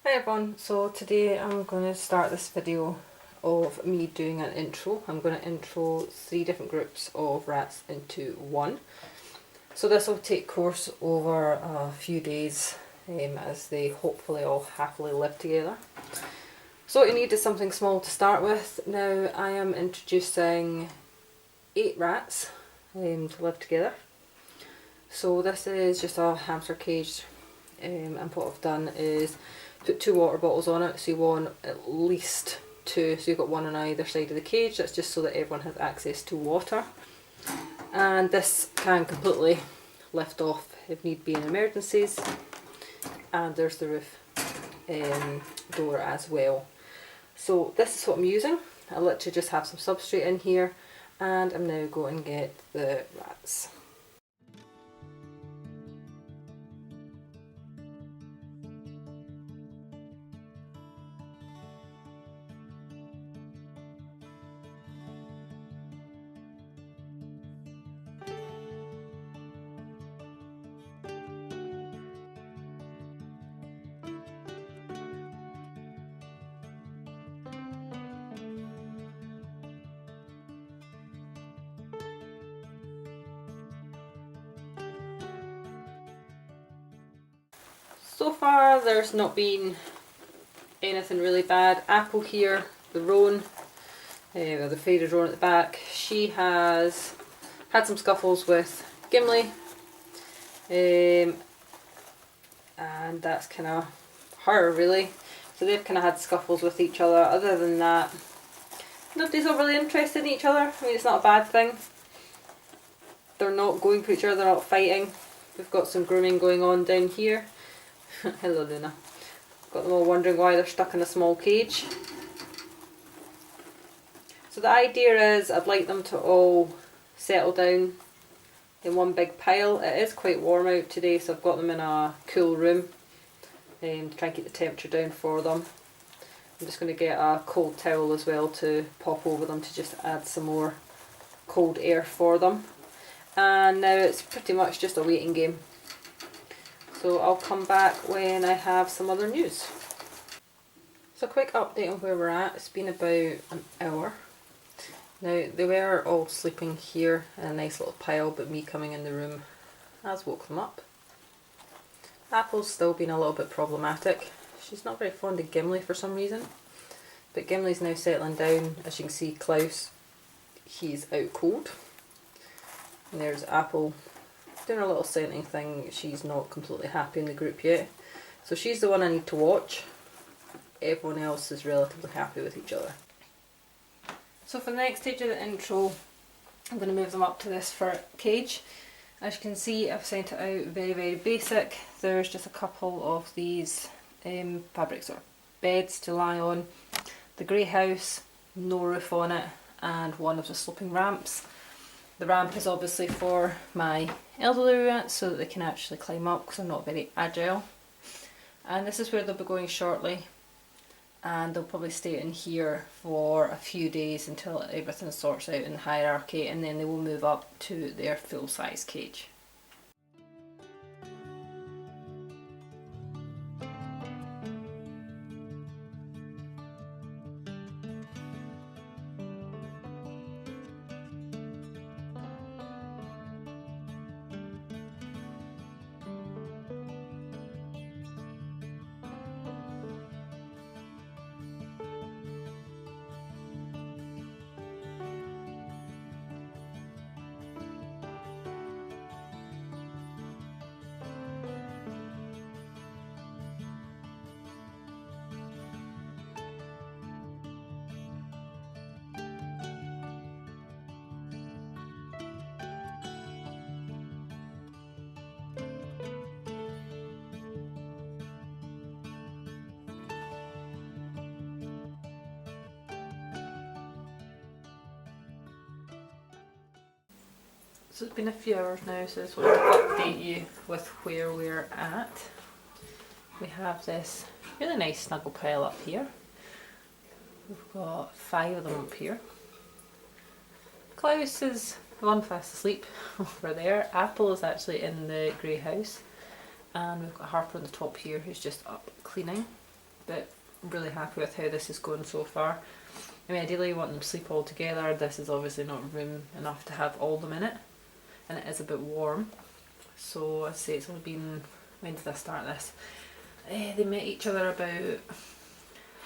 Hi everyone, so today I'm going to start this video of me doing an intro. I'm going to intro 3 different groups of rats into one. So this will take course over a few days as they hopefully all happily live together. So what you need is something small to start with. Now I am introducing 8 rats to live together. So this is just a hamster cage, and what I've done is put 2 water bottles on it, so you want at least 2, so you've got one on either side of the cage. That's just so that everyone has access to water. And this can completely lift off if need be in emergencies. And there's the roof door as well. So this is what I'm using. I literally just have some substrate in here, and I'm now going to get the rats. So far there's not been anything really bad. Apple here, the roan, the faded roan at the back, she has had some scuffles with Gimli, and that's kind of her really. So they've kind of had scuffles with each other. Other than that, nobody's overly interested in each other. I mean, it's not a bad thing. They're not going for each other, they're not fighting. We've got some grooming going on down here. Hello Luna. Got them all wondering why they're stuck in a small cage. So the idea is I'd like them to all settle down in one big pile. It is quite warm out today, so I've got them in a cool room to try and keep the temperature down for them. I'm just going to get a cold towel as well to pop over them to just add some more cold air for them. And now it's pretty much just a waiting game. So I'll come back when I have some other news. So a quick update on where we're at. It's been about an hour. Now they were all sleeping here in a nice little pile, but me coming in the room has woke them up. Apple's still been a little bit problematic. She's not very fond of Gimli for some reason. But Gimli's now settling down. As you can see, Klaus, he's out cold. And there's Apple doing a little scenting thing. She's not completely happy in the group yet. So she's the one I need to watch. Everyone else is relatively happy with each other. So for the next stage of the intro, I'm going to move them up to this fur cage. As you can see, I've sent it out very basic. There's just a couple of these fabrics or beds to lie on. The grey house, no roof on it, and one of the sloping ramps. The ramp is obviously for my elderly rats so that they can actually climb up because they're not very agile. And this is where they'll be going shortly, and they'll probably stay in here for a few days until everything sorts out in the hierarchy, and then they will move up to their full-size cage. So it's been a few hours now, so I just wanted to update you with where we're at. We have this really nice snuggle pile up here. We've got 5 of them up here. Klaus is gone fast asleep over there. Apple is actually in the grey house. And we've got Harper on the top here who's just up cleaning. but I'm really happy with how this is going so far. I mean, ideally you want them to sleep all together. This is obviously not room enough to have all of them in it, and it is a bit warm. So I'd say it's only been, when did I start this? They met each other about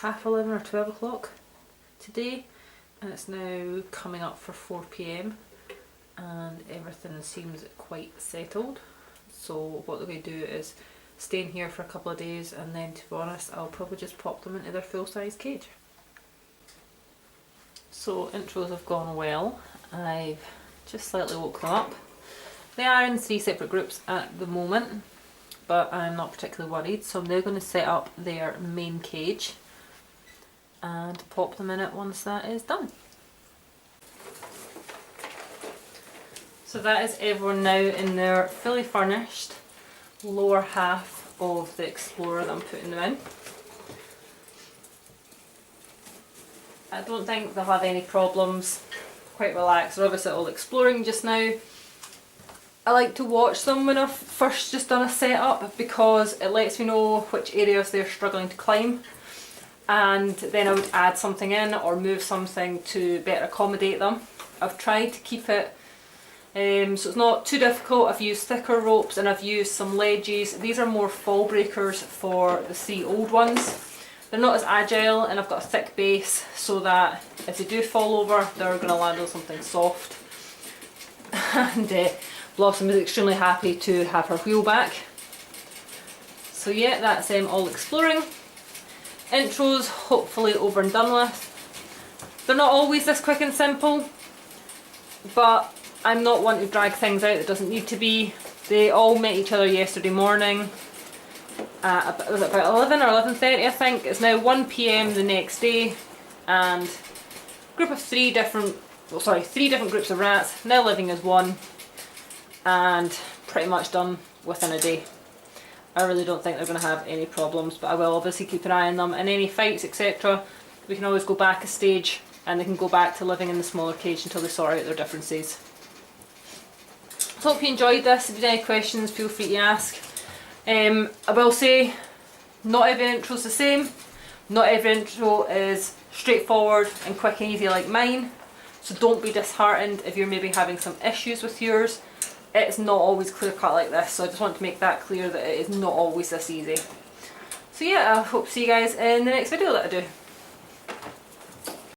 11:30 or 12 o'clock today, and it's now coming up for 4 PM and everything seems quite settled. So what they're going to do is stay in here for a couple of days, and then, to be honest, I'll probably just pop them into their full-size cage. So intros have gone well. I've just slightly woke them up. They are in 3 separate groups at the moment, but I'm not particularly worried. So I'm now going to set up their main cage and pop them in it once that is done. So that is everyone now in their fully furnished lower half of the Explorer that I'm putting them in. I don't think they'll have any problems. Quite relaxed. They're obviously all exploring just now. I like to watch them when I've first just done a setup, because it lets me know which areas they're struggling to climb, and then I would add something in or move something to better accommodate them. I've tried to keep it so it's not too difficult. I've used thicker ropes and I've used some ledges. These are more fall breakers for the 3 old ones. They're not as agile, and I've got a thick base so that if they do fall over, they're going to land on something soft. And Blossom is extremely happy to have her wheel back. So yeah, that's all exploring. Intros hopefully over and done with. They're not always this quick and simple, but I'm not one to drag things out that doesn't need to be. They all met each other yesterday morning at was it about 11 or 11:30 I think. It's now 1 PM the next day, and a group of 3 different groups of rats now living as one, and pretty much done within a day. I really don't think they're going to have any problems, but I will obviously keep an eye on them, and any fights etc. we can always go back a stage and they can go back to living in the smaller cage until they sort out their differences. So hope you enjoyed this. If you have any questions, feel free to ask. I will say, not every intro is the same. Not every intro is straightforward and quick and easy like mine. So don't be disheartened if you're maybe having some issues with yours. It's not always clear cut like this, so I just want to make that clear that it is not always this easy. So yeah, I hope to see you guys in the next video that I do.